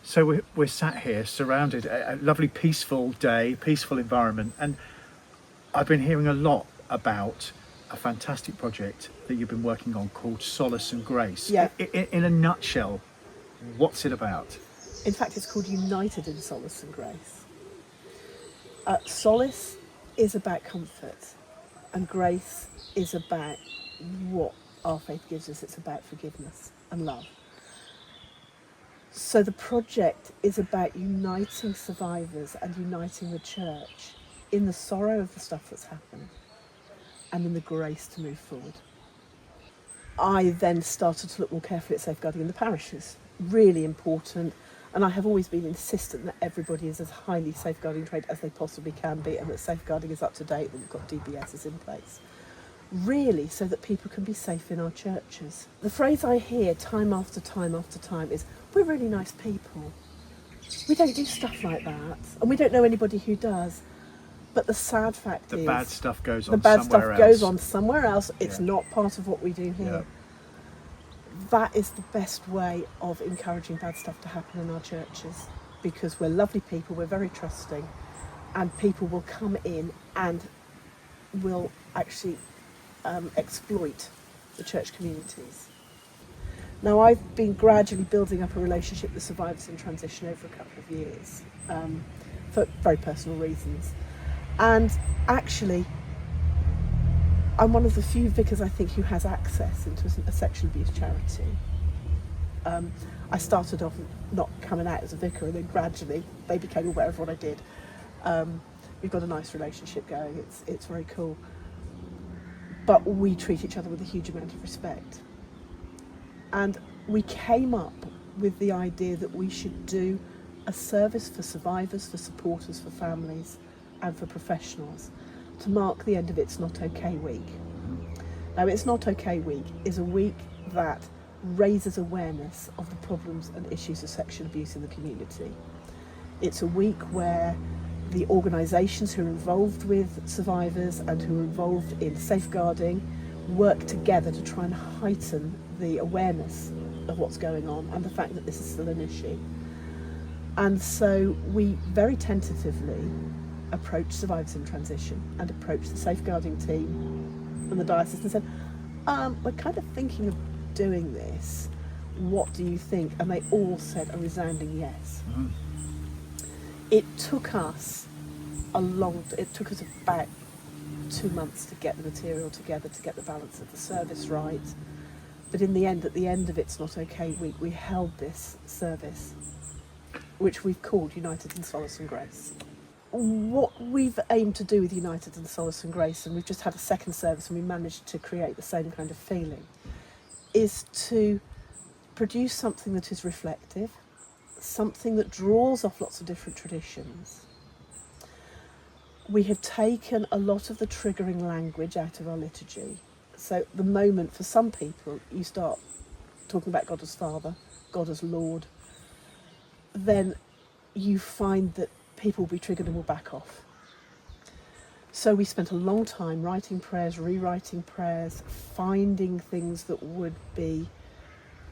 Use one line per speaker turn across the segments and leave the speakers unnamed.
So we're sat here surrounded, a lovely peaceful day, peaceful environment, and I've been hearing a lot about a fantastic project that you've been working on called Solace and Grace.
Yeah.
In a nutshell, what's it about?
In fact, it's called United in Solace and Grace. Solace is about comfort, and grace is about what our faith gives us. It's about forgiveness and love. So the project is about uniting survivors and uniting the church in the sorrow of the stuff that's happened and in the grace to move forward. I then started to look more carefully at safeguarding in the parishes. Really important. And I have always been insistent that everybody is as highly safeguarding trained as they possibly can be, and that safeguarding is up to date, that we've got DBSs in place. Really, so that people can be safe in our churches. The phrase I hear time after time after time is, we're really nice people. We don't do stuff like that, and we don't know anybody who does. But the sad fact is...
The bad stuff goes on
somewhere else. The bad stuff goes on somewhere else. It's not part of what we do here.
Yeah.
That is the best way of encouraging bad stuff to happen in our churches, because we're lovely people, we're very trusting, and people will come in and will actually exploit the church communities. Now, I've been gradually building up a relationship with survivors in transition over a couple of years, for very personal reasons. And actually, I'm one of the few vicars, I think, who has access into a sexual abuse charity. I started off not coming out as a vicar, and then gradually they became aware of what I did. We've got a nice relationship going, it's very cool. But we treat each other with a huge amount of respect. And we came up with the idea that we should do a service for survivors, for supporters, for families, and for professionals to mark the end of It's Not Okay Week. Now, It's Not Okay Week is a week that raises awareness of the problems and issues of sexual abuse in the community. It's a week where the organisations who are involved with survivors and who are involved in safeguarding work together to try and heighten the awareness of what's going on and the fact that this is still an issue. And so we very tentatively approached survivors in transition and approached the safeguarding team and the diocese and said, we're kind of thinking of doing this. What do you think? And they all said a resounding yes. Mm-hmm. It took us about 2 months to get the material together, to get the balance of the service right. But in the end, at the end of It's Not Okay Week, we held this service, which we've called United in Solace and Grace. What we've aimed to do with United in Solace and Grace, and we've just had a second service and we managed to create the same kind of feeling, is to produce something that is reflective, something that draws off lots of different traditions. We have taken a lot of the triggering language out of our liturgy. So the moment for some people you start talking about God as Father, God as Lord, then you find that people will be triggered and will back off. So we spent a long time writing prayers, rewriting prayers, finding things that would be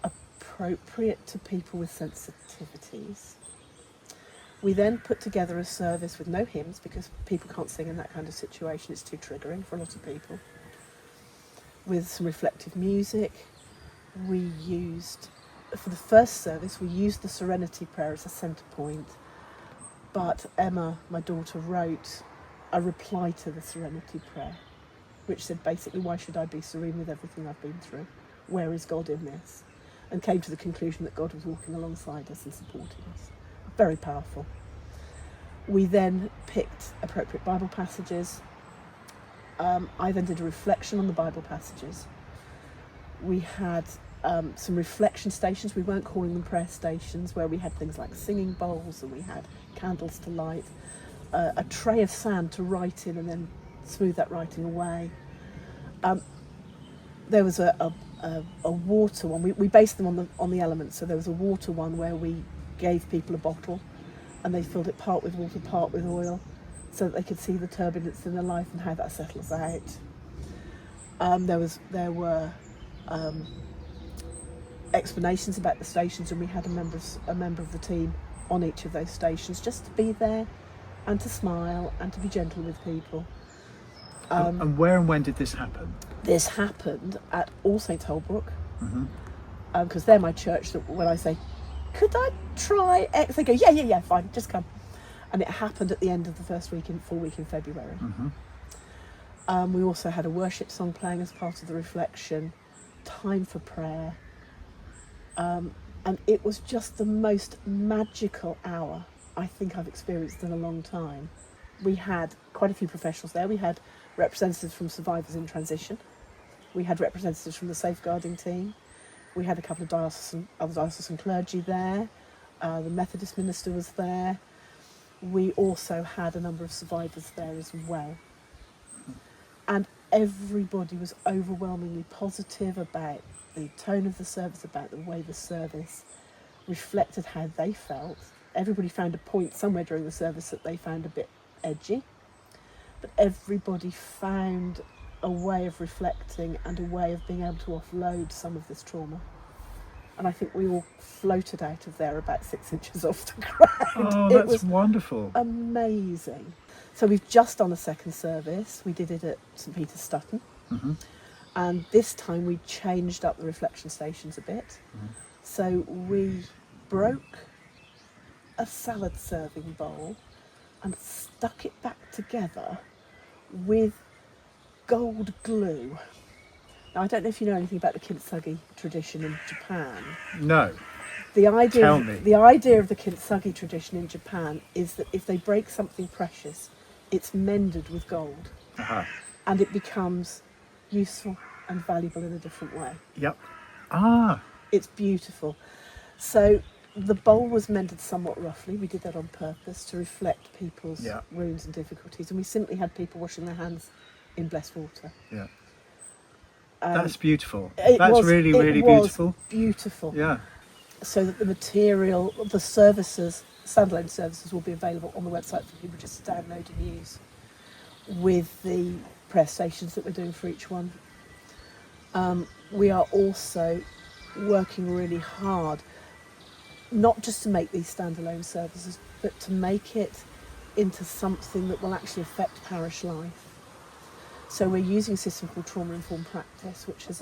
appropriate to people with sensitivities. We then put together a service with no hymns, because people can't sing in that kind of situation, it's too triggering for a lot of people. With some reflective music. We used, for the first service, we used the Serenity Prayer as a centre point, but Emma, my daughter, wrote a reply to the Serenity Prayer, which said basically, why should I be serene with everything I've been through? Where is God in this? And came to the conclusion that God was walking alongside us and supporting us. Very powerful. We then picked appropriate Bible passages. I then did a reflection on the Bible passages. We had some reflection stations. We weren't calling them prayer stations, where we had things like singing bowls and we had candles to light, a tray of sand to write in and then smooth that writing away. There was a water one. We based them on the elements. So there was a water one where we gave people a bottle and they filled it part with water, part with oil, so that they could see the turbulence in their life and how that settles out. There were explanations about the stations, and we had a member of the team on each of those stations just to be there and to smile and to be gentle with people.
And where and when did this happen?
This happened at All Saints Holbrook,
Mm-hmm.
Because they're my church. That when I say, could I try X, they go, yeah, fine, just come. And it happened at the end of the full week in February.
Mm-hmm.
We also had a worship song playing as part of the reflection, time for prayer. And it was just the most magical hour I think I've experienced in a long time. We had quite a few professionals there. We had representatives from Survivors in Transition. We had representatives from the safeguarding team. We had a couple of other diocesan clergy there. The Methodist minister was there. We also had a number of survivors there as well. And everybody was overwhelmingly positive about the tone of the service, about the way the service reflected how they felt. Everybody found a point somewhere during the service that they found a bit edgy, but everybody found a way of reflecting and a way of being able to offload some of this trauma. And I think we all floated out of there about 6 inches off the ground.
Oh,
It
that's
was
wonderful.
amazing. So we've just done a second service. We did it at St Peter's Stutton.
Mm-hmm.
And this time we changed up the reflection stations a bit.
Mm-hmm.
So we broke a salad serving bowl and stuck it back together with gold glue. Now, I don't know if you know anything about the kintsugi tradition in Japan.
No.
The idea
Tell
of,
me.
The idea of the kintsugi tradition in Japan is that if they break something precious, it's mended with gold,
Uh-huh.
and it becomes useful and valuable in a different way.
Yep. Ah.
It's beautiful. So the bowl was mended somewhat roughly. We did that on purpose to reflect people's
Yeah.
wounds and difficulties, and we simply had people washing their hands in blessed water.
Yeah. That's beautiful.
It
That's
was-
really,
it
really
was
beautiful.
Beautiful.
Yeah.
So that the material, the services, standalone services will be available on the website for people just to download and use, with the prayer stations that we're doing for each one. We are also working really hard, not just to make these standalone services, but to make it into something that will actually affect parish life. So we're using a system called trauma-informed practice, which is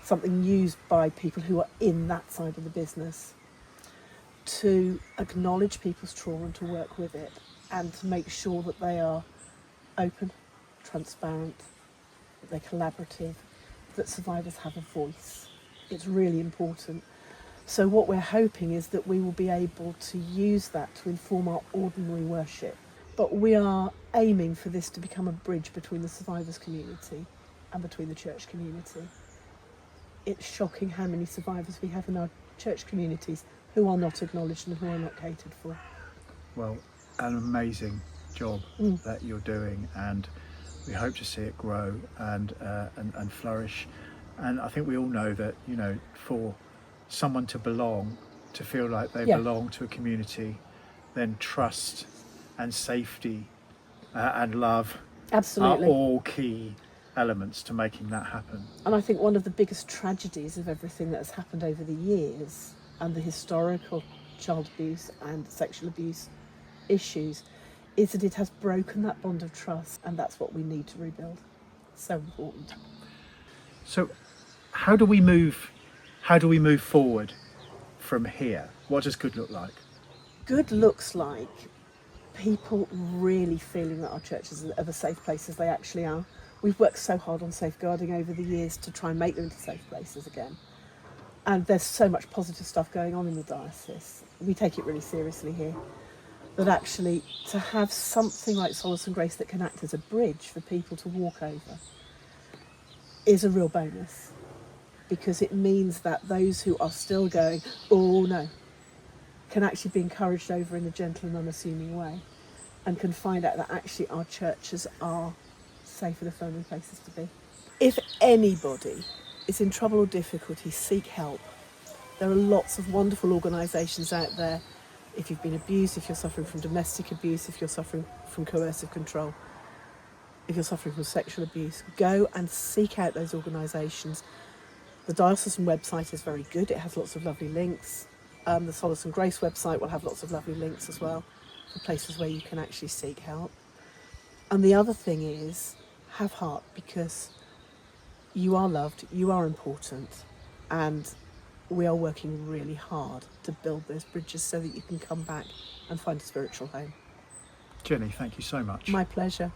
something used by people who are in that side of the business to acknowledge people's trauma and to work with it, and to make sure that they are open, transparent, that they're collaborative, that survivors have a voice. It's really important. So what we're hoping is that we will be able to use that to inform our ordinary worship. But we are aiming for this to become a bridge between the survivors community and between the church community. It's shocking how many survivors we have in our church communities who are not acknowledged and who are not catered for.
Well, an amazing job that you're doing, and we hope to see it grow and flourish. And I think we all know that, you know, for someone to belong, to feel like they belong to a community, then trust and safety and love
Absolutely.
are all key elements to making that happen.
And I think one of the biggest tragedies of everything that has happened over the years, and the historical child abuse and sexual abuse issues, is that it has broken that bond of trust, and that's what we need to rebuild. So important.
So how do we move forward from here? What does good look like?
Good looks like people really feeling that our churches are the safe places they actually are. We've worked so hard on safeguarding over the years to try and make them into safe places again. And there's so much positive stuff going on in the diocese. We take it really seriously here. That actually to have something like Solace and Grace that can act as a bridge for people to walk over is a real bonus. Because it means that those who are still going, oh no, can actually be encouraged over in a gentle and unassuming way, and can find out that actually our churches are safe and affirming places to be. If anybody is in trouble or difficulty, seek help. There are lots of wonderful organisations out there. If you've been abused, if you're suffering from domestic abuse, if you're suffering from coercive control, if you're suffering from sexual abuse, go and seek out those organisations. The diocesan website is very good. It has lots of lovely links. The Solace and Grace website will have lots of lovely links as well for places where you can actually seek help. And the other thing is, have heart, because you are loved, you are important, and we are working really hard to build those bridges so that you can come back and find a spiritual home.
Jenny, thank you so much.
My pleasure.